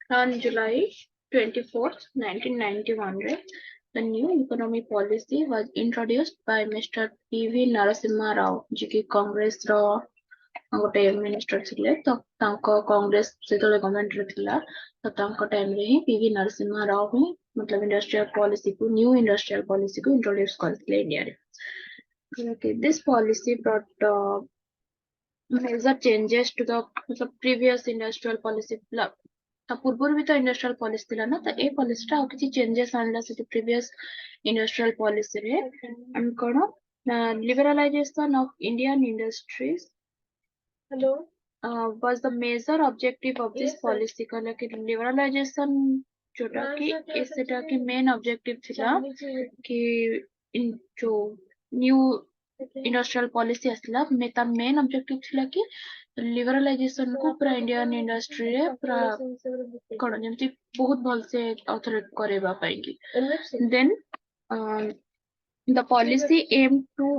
On July 24th, 1991, the new economic policy was introduced by Mr. P.V. Narasimha Rao, ଯିଏକି କଂଗ୍ରେସର ଗୋଟେ minister ଥିଲେ। ତ ତାଙ୍କ କଂଗ୍ରେସ ଯେତେବେଳେ ଗଭର୍ଣ୍ଣମେଣ୍ଟରେ ଥିଲା ତ ତାଙ୍କ ଟାଇମରେ ହିଁ ପିଭି ନରସିଂହା ରାଓ ହିଁ मतलब इंडस्ट्रियल पॉलिसी को न्यू इंडस्ट्रियल पॉलिसी को इंट्रोड्यूस करथिले इंडिया रे। This policy brought major changes to the मतलब previous industrial policy ता पूर्व भी तो इंडस्ट्रियल पॉलिसी थिला ना। तो ए पॉलिसी टा किछि चेंजेस आनला से प्रीवियस इंडस्ट्रियल पॉलिसी रे एंड कोन liberalisation of Indian industries hello was the major objective of this policy कहला कि लिबरलाइजेशन जोटा कि एसेटा कि मेन ऑब्जेक्टिव थिला कि इन जो न्यू इंडस्ट्रियल पॉलिसी आसला ता मेन ऑब्जेक्टिव थिला कि लिबरलाइजेशन को पूरा इंडियन इंडस्ट्री रे पूरा कोन जेमति बहुत भल से ऑथराइज करेबा पाएंगी। Then the policy aimed to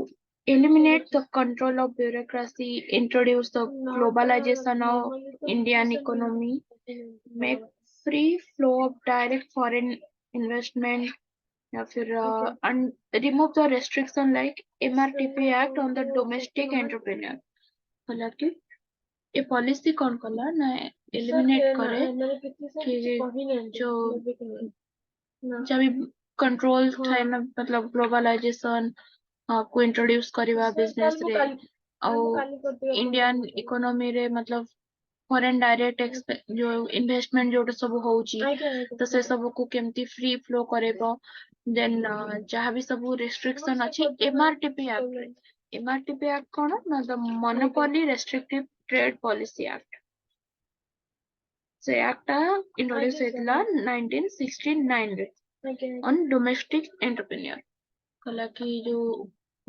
eliminate the control of bureaucracy, introduce the globalization of Indian economy, make free flow of direct foreign investment, या फिर and remove the restriction like MRTP Act on the domestic entrepreneur। हालांकि ये policy कौन कला ना eliminate करे कि जो जब कंट्रोल था ना मतलब ग्लोबलाइजेशन को इंट्रोड्यूस करवा बिजनेस रे इंडियन इकोनॉमी रे मतलब फॉरेन डायरेक्ट जो इन्वेस्टमेंट जो सब होची तो से सब को केमती फ्री फ्लो करेबो। देन जहाँ भी सब रेस्ट्रिक्शन अछि एमआरटीपी एक्ट कोन ना the monopoly restrictive trade policy act से एक्ट इंट्रोड्यूस हेतला 1969 रे on domestic entrepreneur कला कि जो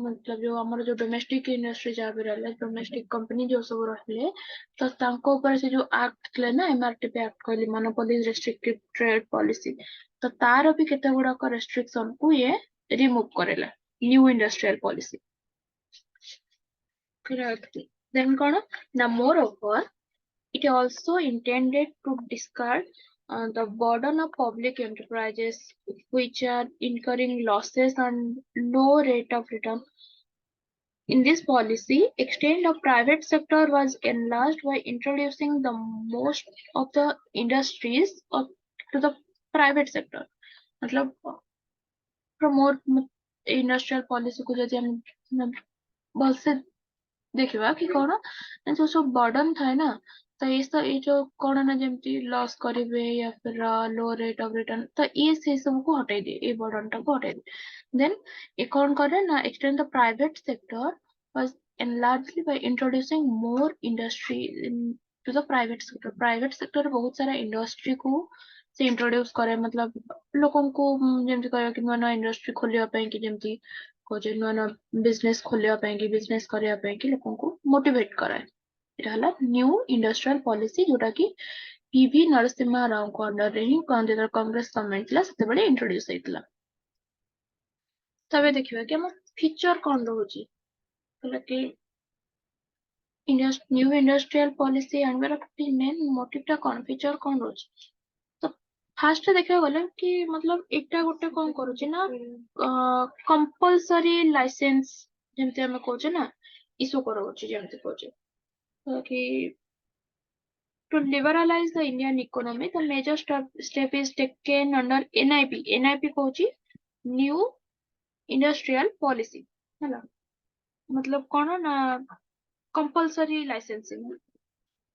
मतलब जो हमारा जो डोमेस्टिक इंडस्ट्री जहाँ भी रहला डोमेस्टिक कंपनी जो सब रहले तो तांको ऊपर से जो एक्ट थे ना एमआरटीपी एक्ट कहली मोनोपोली रेस्ट्रिक्टिव ट्रेड पॉलिसी तो तार भी केते गुडा का रेस्ट्रिक्शन को ये रिमूव करेला न्यू इंडस्ट्रियल पॉलिसी। देन कोन ना more over it also intended to discard the burden of public enterprises which are incurring losses and low rate of return. In this policy, extent of private sector was enlarged by introducing the most of the industries to the private sector. मतलब promote industrial policy को जैसे हम बहुत से देखिबा कि कौन जो सब बर्डन था ना तो ये जो कौन ना जमती लॉस करेंगे या फिर लो रेट ऑफ रिटर्न तो ये से सब को हटाई दे ये बर्डन टा को हटाई दे। देन ये कौन करे ना extend the private sector was enlarged by introducing more industry to the private sector बहुत सारा इंडस्ट्री को से इंट्रोड्यूस करे मतलब लोगों को जेमती कह कि नया इंडस्ट्री खोलिया पे कि जेमती कोजे नया बिजनेस खोलिया पे कि बिजनेस करिया पे कि लोगों को मोटिवेट कराए। एटा हला न्यू इंडस्ट्रियल पॉलिसी जोटा कि पीवी नरसिम्हा राव को अंडर रे ही कांग्रेस गवर्नमेंट ला सते बडे इंट्रोड्यूस हेतला। तबे देखिबा कि हम फीचर कोन रहउची मतलब कि न्यू इंडस्ट्रियल पॉलिसी आनबार मेन मोटिव टा कोन फीचर कोन रहउची तो फास्ट देखा गले कि मतलब एटा गोटे कोन करूची ना कंपलसरी लाइसेंस जेमते हम कहूचे ना इशू करउची जेमते कहूचे कि to liberalize the Indian economy the major step is taken under NIP कहूची न्यू इंडस्ट्रियल पॉलिसी हैला मतलब कोन ना compulsory licensing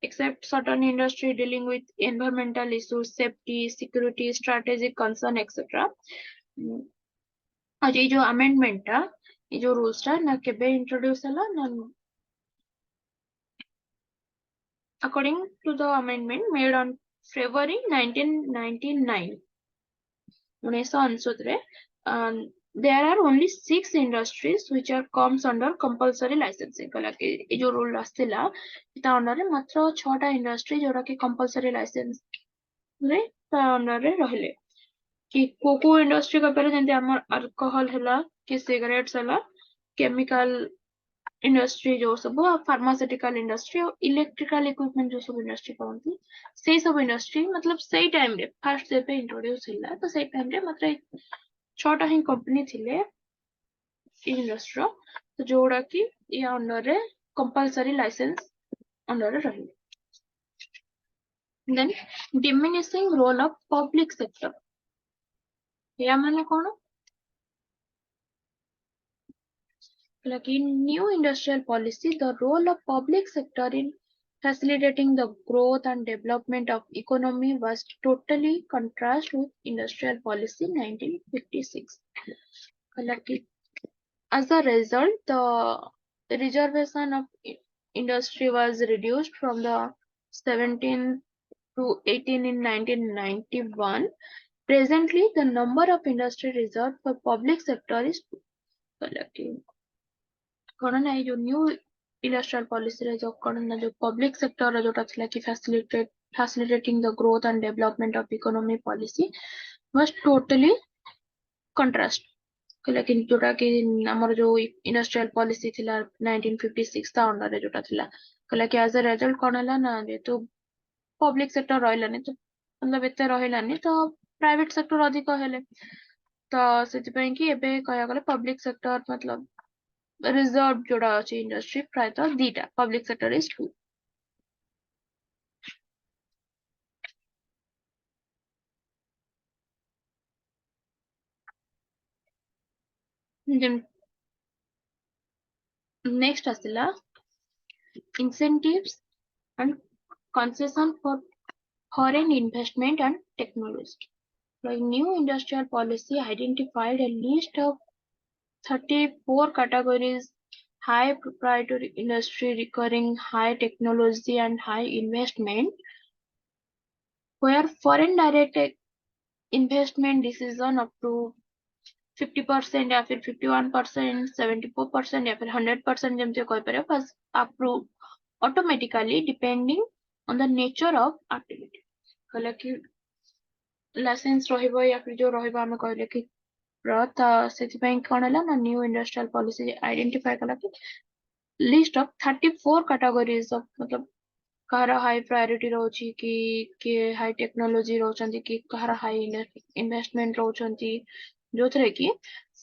except certain industry dealing with environmental issues, safety, security, strategic concern, etc. और ये जो अमेंडमेंट टा ये जो रूल्स टा ना केबे इंट्रोड्यूस हला ना according to the amendment made on February 1999 1999 रे there are only 6 industries which are comes under compulsory licensing कला कि ये जो रूल आस्थिला ता अंडर रे मात्र 6 टा इंडस्ट्री जोरा कि कंपलसरी लाइसेंस रे ता अंडर रे रहले कि कोको इंडस्ट्री का पहले जेंते हमर अल्कोहल हला कि सिगरेट्स हला केमिकल इंडस्ट्री जो सब फार्मास्यूटिकल इंडस्ट्री और इलेक्ट्रिकल इक्विपमेंट जो सब इंडस्ट्री कहते से सब इंडस्ट्री मतलब से टाइम रे फर्स्ट जेबे इंट्रोड्यूस होला तो से टाइम रे मात्र छोटा ही कंपनी थिले इंडस्ट्री तो जोड़ा कि या अंडर रे कंपलसरी लाइसेंस अंडर रे रही then diminishing role of public sector या माने कौन like in new industrial policy the role of public sector in facilitating the growth and development of economy was totally contrast with industrial policy 1956 like as a result the reservation of industry was reduced from the 17 to 18 in 1991. Presently, the number of industry reserved for public sector is collective. कौन ना ये जो new industrial policy रे जो कौन ना जो public sector रे जोटा थिला कि facilitating the growth and development of economy policy was totally contrast लेकिन जोटा कि हमर जो इंडस्ट्रियल पॉलिसी थिला 1956 ता अंडर रे जोटा थिला कला कि एज अ रिजल्ट कौन हला ना जे तो पब्लिक सेक्टर रहिलानी तो मतलब एते रहिलानी तो प्राइवेट सेक्टर अधिक हेले तो ସେଥିପାଇଁ କି ଏବେ କହିବାକୁ ଗଲେ ପବ୍ଲିକ ସେକ୍ଟର मतलब रिजर्व जोड़ा अच्छी इंडस्ट्री प्रायतः दीटा public sector is to next आसिला incentives and concession for foreign investment and technology. The new industrial policy identified a list of 34 categories: high proprietary industry, recurring, high technology, and high investment, where foreign direct investment decision up to 50% या फिर 51%, 74% या फिर 100% ଯେମିତି କହିପାରିବ ବାସ୍ approve automatically depending on the nature of activity କହିଲା କି licence ରହିବ या फिर जो ରହିବ ଆମେ କହିଲେ କି ତ ସେଥିପାଇଁ କଣ ହେଲା ନା ନ୍ୟू ଇଣ୍ଡଷ୍ଟ୍ରିଆଲ ପଲିସି ଆଇଡେଣ୍ଟିଫାଏ କଲା କି लिस्ट ऑफ 34 कैटेगरीज ऑफ मतलब कहार हाई प्रायोरिटी रोची कि किए हाई टेक्नोलॉजी रोचंती कि कहार हाई इन्वेस्टमेंट रोचंती जो थे कि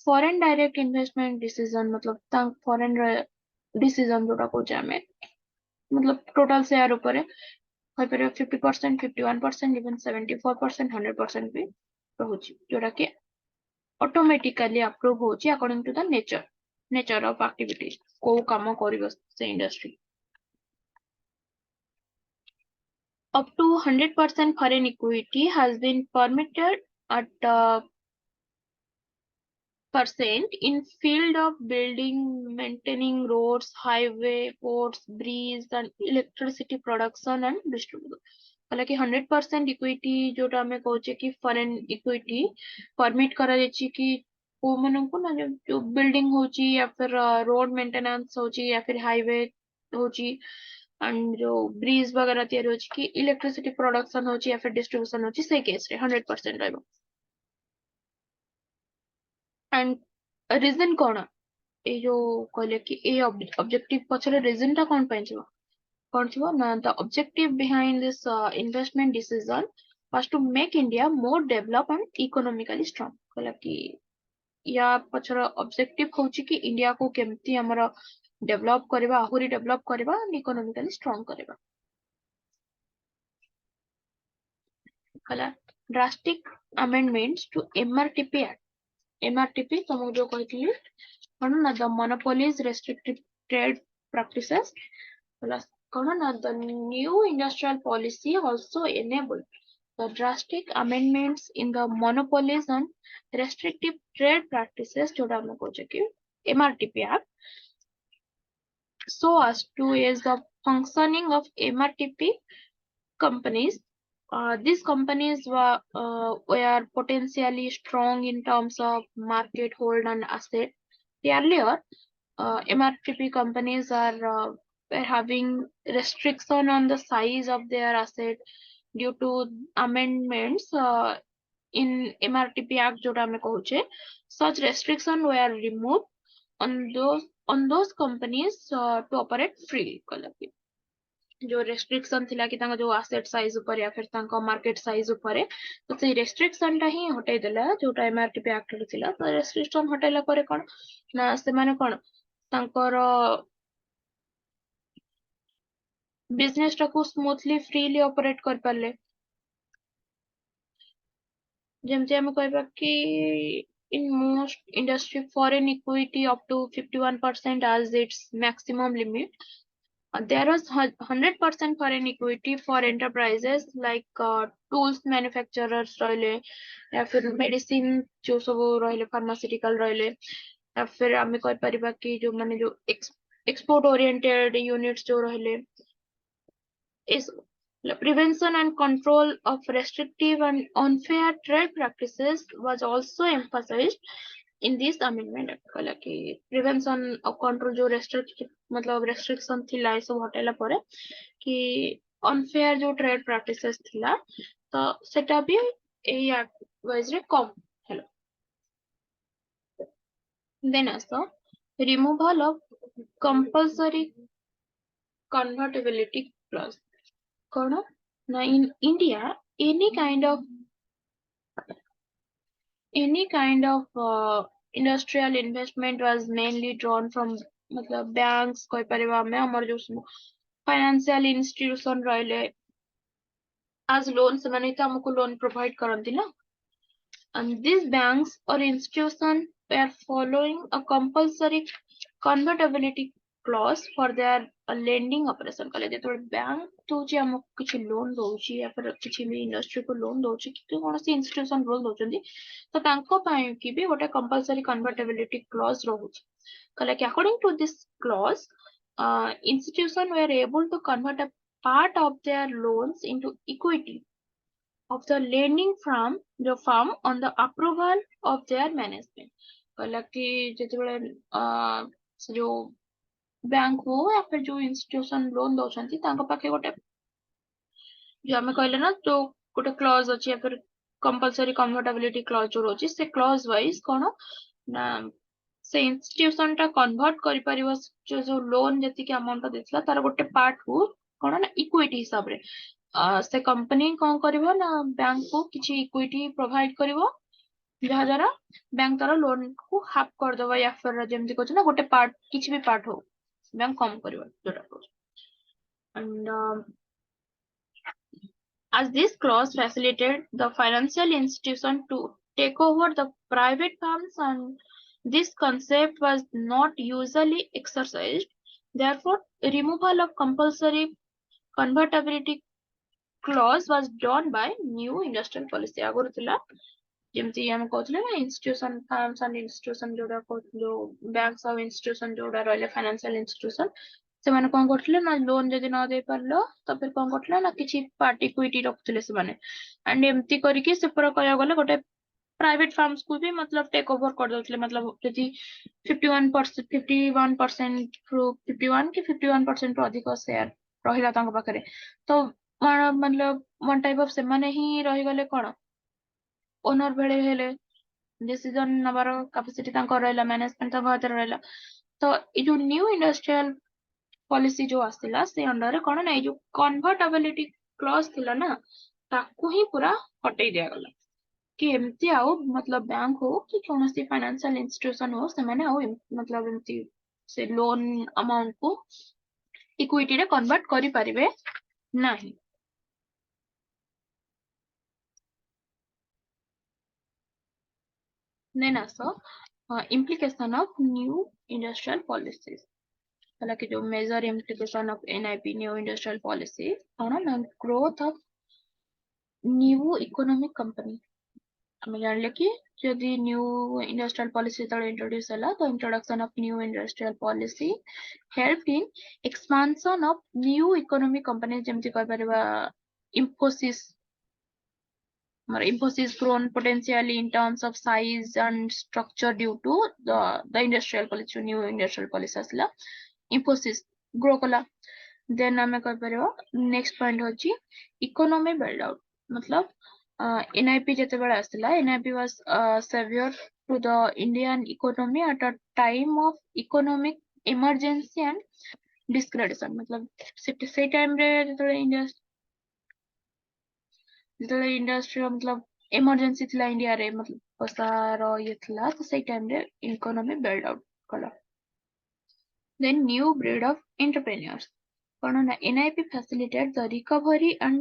फॉरेन डायरेक्ट इन्वेस्टमेंट डिसीजन मतलब तांक फॉरेन डिसीजन जोटा कोचे हमें मतलब टोटल शेयर ऊपर କହିପାରିବ 50%, 51%, even 74%, 100% ବି ରହୁଛି ଯୋଉଟା କି ଅଟୋମେଟିକାଲି ଆପ୍ରୁଭ ହଉଛି according to the nature of activities କୋଉ କାମ କରିବ ସେ industry up to 100% foreign equity has been permitted at percent in field of building, maintaining roads, highway, ports, bridges, and electricity production and distribution. हालांकि 100% equity जोटा हमें कहचे कि foreign equity permit करा जायछि कि को मननको ना जो बिल्डिंग होची या फिर रोड मेंटेनेंस होची या फिर हाईवे होची एंड जो ब्रिज वगैरह तैयारी होची कि इलेक्ट्रिसिटी प्रोडक्शन होची या फिर डिस्ट्रीब्यूशन होची से केस रे 100% रहबो एंड रीजन कौन ए जो कहले कि ए ऑब्जेक्टिव पछरे रीजन टा कौन ପାଇଁ ଥିବ कौन ଥିବ ना the objective behind this investment decision was to make India more developed and economically strong कहला कि या पछर ऑब्जेक्टिव होची कि इंडिया को केमती हमर डेवलप करबा आहुरी डेवलप करबा एंड इकोनॉमिकली स्ट्रांग करबा कहला drastic amendments to MRTP act MRTP तुमको जो कहଥିଲି कौन ना the monopolies restrictive trade practices plus कौन ना the new industrial policy also enabled the drastic amendments in the monopolies and restrictive trade practices जोड़ा हम कहे कि MRTP Act so as to ease the functioning of MRTP companies. These companies were potentially strong in terms of market hold and asset. Earlier, MRTP companies were having restriction on the size of their asset due to amendments in MRTP Act जोटा हमें कहूचे. Such restriction were removed on those on those companies to operate freely कला कि जो restriction थिला कि तांका जो asset size ऊपर या फिर तांका मार्केट साइज ऊपर तो से रेस्ट्रिक्शन टा ही हटाई देला जोटा एमआरटीपी एक्ट रे थिला तो रेस्ट्रिक्शन हटाइला परे कोन ना से माने कोन तांकर बिजनेस टा को स्मूथली फ्रीली ऑपरेट कर पाले जेमती हम कहबा कि in most industry foreign equity up to 51% as its maximum limit. There was 100% foreign equity for enterprises like tools manufacturers रहिले या फिर medicine जो सब रहिले pharmaceutical रहिले या फिर आमे कह परिबा कि जो माने जो export oriented units जो रहिले is prevention and control of restrictive and unfair trade practices was also emphasized in this amendment कहला कि prevention और control जो मतलब restriction थिला ये सब हटेला परे कि unfair जो trade practices थिला तो सेटा भी एई act wise रे come hello then also removal of compulsory convertibility clause कौन ना in India any kind of industrial investment was mainly drawn from मतलब banks कह परिबा हमें हमर जो फाइनेंशियल इंस्टीट्यूशन रहले as loan ସେମାନେ ତ हमको लोन प्रोवाइड करंती ना and these banks or institutions were following a compulsory convertibility clause for their lending operation कले जेतबे बैंक दोची हमको किछि लोन दोची या फिर किछि भी इंडस्ट्री को लोन दोची कि कोनोसी इंस्टीट्यूशन लोन दोचंदी तो तांको ପାଇଁ कि भी गोटे compulsory convertibility clause रहुची कले कि according to this clause institutions were able to convert a part of their loans into equity of the lending from the firm on the approval of their management कहला कि जेतेबेले जो bank हो या फिर जो institution loan दोचंती तांको पाखे गोटे जो हमें कहले ना जो गोटे क्लॉज अछि या फिर कंपलसरी कन्वर्टेबिलिटी क्लॉज जो रोची से क्लॉज वाइज कोन ना से इंस्टीट्यूशन टा कन्वर्ट करि परिबो जो लोन जति के अमाउंट देथला तार गोटे पार्ट को कोन ना इक्विटी हिसाब रे से कंपनी कोन करबो ना बैंक को किछि इक्विटी प्रोवाइड करबो जहा द्वारा बैंक तार लोन को हाफ कर देबो या फिर जेमति कहछ ना गोटे पार्ट किछि भी पार्ट हो बैंक कम करबो जोटा and as this clause facilitated the financial institution to take over the private firms and this concept was not usually exercised therefore removal of compulsory convertibility clause was done by new industrial policy आगुरु थिला जेमती हम कहथले ना institution firms and institution जोडा जो banks of institution जोडा रहले financial institution से माने कोन करथले ना लोन जदि न दे परलो तो फिर कोन करथले ना किछि पार्टी इक्विटी रखथले से माने एंड एम्ति करिके से पर कहया गले गोटे प्राइवेट फार्म्स को भी मतलब टेक ओवर कर दउथले मतलब जदि 51% रो 51 कि 51% रो अधिक शेयर रहिला तांको पाखरे तो मतलब वन टाइप ऑफ से माने ही रहि गले कोन ओनर भेले हेले डिसीजन नबर कैपेसिटी तांको रहला मैनेजमेंट तांको हाथ रहला तो ए जो न्यू इंडस्ट्रियल पॉलिसी जो आसिला से अंडर रे कोन ना ए जो कन्वर्टेबिलिटी क्लॉज थिला ना ताकू ही पूरा हटै दिया गला कि एमती आउ मतलब बैंक हो कि कोनोसी फाइनेंशियल इंस्टीट्यूशन हो से माने आउ मतलब एमती से लोन अमाउंट को इक्विटी रे कन्वर्ट करि परिबे नाही then also implication of new industrial policies हालांकि जो major implication of NIP new industrial policy और ना growth of new economic company हमें जान ले कि यदि न्यू इंडस्ट्रियल पॉलिसी तले इंट्रोड्यूस होला तो introduction of new industrial policy help in expansion of new economic company जेमति कह परबा Infosys Infosys grown potentially in terms of size and structure due to the industrial policy new industrial policy asla Infosys grow kala then ame kah pariba next point hochi economy build out matlab NIP jetebale asila NIP was savior to the Indian economy at a time of economic emergency and discreditation मतलब से time रे ଯେତେବେଳେ industry मतलब emergency ଥିଲା India रे मतलब ପଇସାର ଇଏ ଥିଲା ତ ସେଇ ଟାଇମ ରେ ଇକୋନୋମି ବିଲ୍ଡ ଆଉଟ୍ କଲା। Then new breed of entrepreneurs କଣ ନା NIP facilitate the recovery and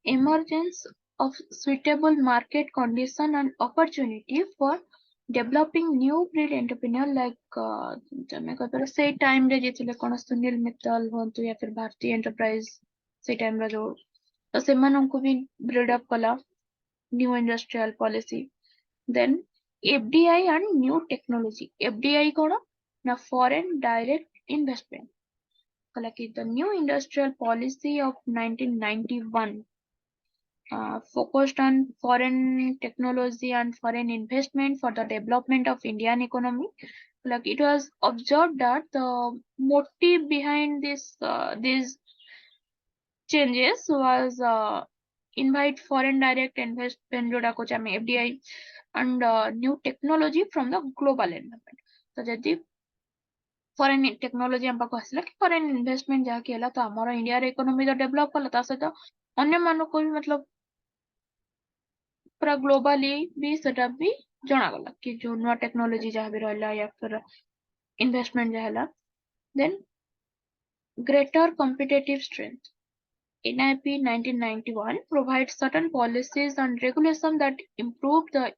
emergence of suitable market condition and opportunity for developing new breed entrepreneur like ତମେ କହିପାରିବ ସେଇ ଟାଇମ ରେ ଯିଏ ଥିଲେ କଣ ସୁନିଲ ମିତ୍ତଲ ହୁଅନ୍ତୁ या फिर ଭାରତୀ ଏଣ୍ଟରପ୍ରାଇଜ ସେଇ ଟାଇମ ର ଯୋଉ ତ ସେମାନଙ୍କୁ ବି ବ୍ରିଡ ଅପ୍ କଲା new industrial policy. Then FDI and new technology. FDI କଣ ନା foreign direct investment କଲା କି the new industrial policy of 1991 focused on foreign technology and foreign investment for the development of Indian economy. Like it was observed that the motive behind these changes was invite foreign direct investment जोटा कौच आम FDI and new technology from the global environment. तो जदि foreign technology हम पाक आसला कि foreign investment जहाँ की तो आमर इंडिया रे इकोनॉमी तो डेवलप कला ता सहित अन्य मानको भी मतलब पूरा ग्लोबली भी सेटा भी जणा गला कि जो नुआ टेक्नोलोजी जहाँ भी रहला या फिर इन्वेस्टमेंट जहाँ हला then greater competitive strength NIP 1991 provides certain policies and regulations that improve the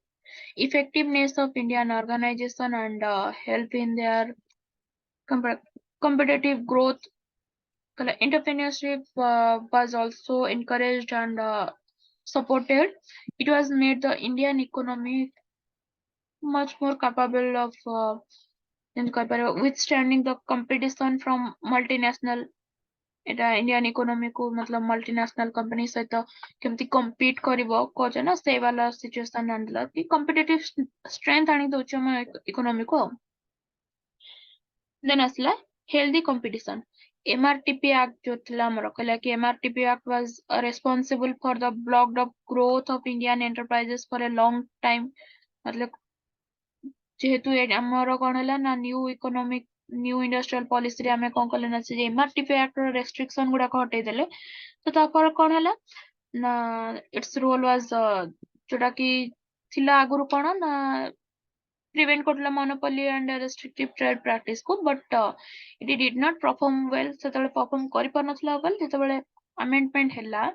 effectiveness of Indian organization and help in their competitive growth. Entrepreneurship was also encouraged and supported. It was made the Indian economy much more capable of withstanding the competition from multinational Etah Indian economy को मतलब multinational company सहित केमती compete करिवो cosy ना से वाला situation आनला कि competitive strength आनी दोछ हम इकोनॉमी को देन असला हेल्दी कंपटीशन MRTP एक्ट जो थिला हमर कहला कि MRTP act was responsible for the blocked up growth of Indian enterprises for a long time मतलब जेहेतु हमर कोन हला ना new economic new industrial policy रे हमें कोन कले ना से MRTP एक्ट रो रेस्ट्रिक्शन गुडा को हटै देले तो तापर कोन हला ना इट्स रोल वाज जोटा कि थिला आगुरु कोन ना प्रिवेंट करला monopoly and restrictive trade practice को but it did not perform well सेतबे परफॉर्म करि पर नथला वेल जेतबे अमेंडमेंट हला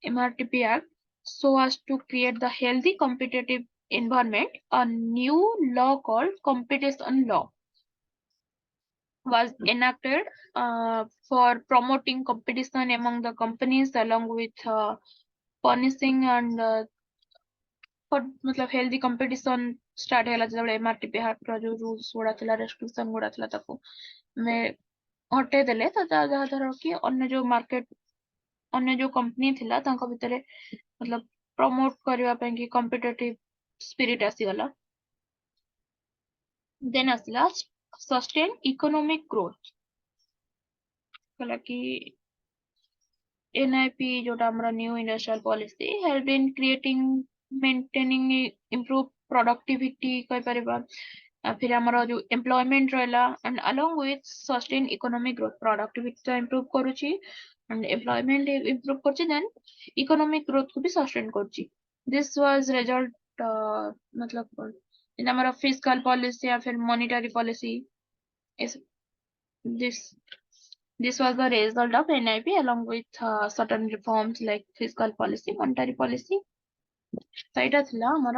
MRTP act so as to create the healthy competitive environment. A new law called competition law was enacted for promoting competition among the companies along with punishing and for मतलब healthy competition start ହେଲା ଯେତେବେଳେ MRTP act ର जो rules गुड़ा थिला restriction गुड़ा थिला ताको मे हटे देले तो ଯାହା ଦ୍ୱାରା कि अन्य जो मार्केट अन्य जो कंपनी थिला तांको भितरे मतलब प्रमोट करबा ପାଇଁ कि कॉम्पिटिटिव स्पिरिट आसीगला देन आसला सस्टेन इकोनॉमिक ग्रोथ कला कि NIP जोटा हमरा new industrial policy help in creating maintaining improve productivity कहि परिबा फिर हमरा जो एम्प्लॉयमेंट रहला and along with sustain economic growth productivity तो इंप्रूव करूची एंड एम्प्लॉयमेंट इंप्रूव करची देन इकोनॉमिक ग्रोथ को भी सस्टेन करची दिस वाज रिजल्ट मतलब इन हमरा फिस्कल पॉलिसी या फिर मॉनेटरी पॉलिसी इस this This was the result of NIP along with certain reforms like fiscal policy, monetary policy. So এটা ଥିଲା ଆମର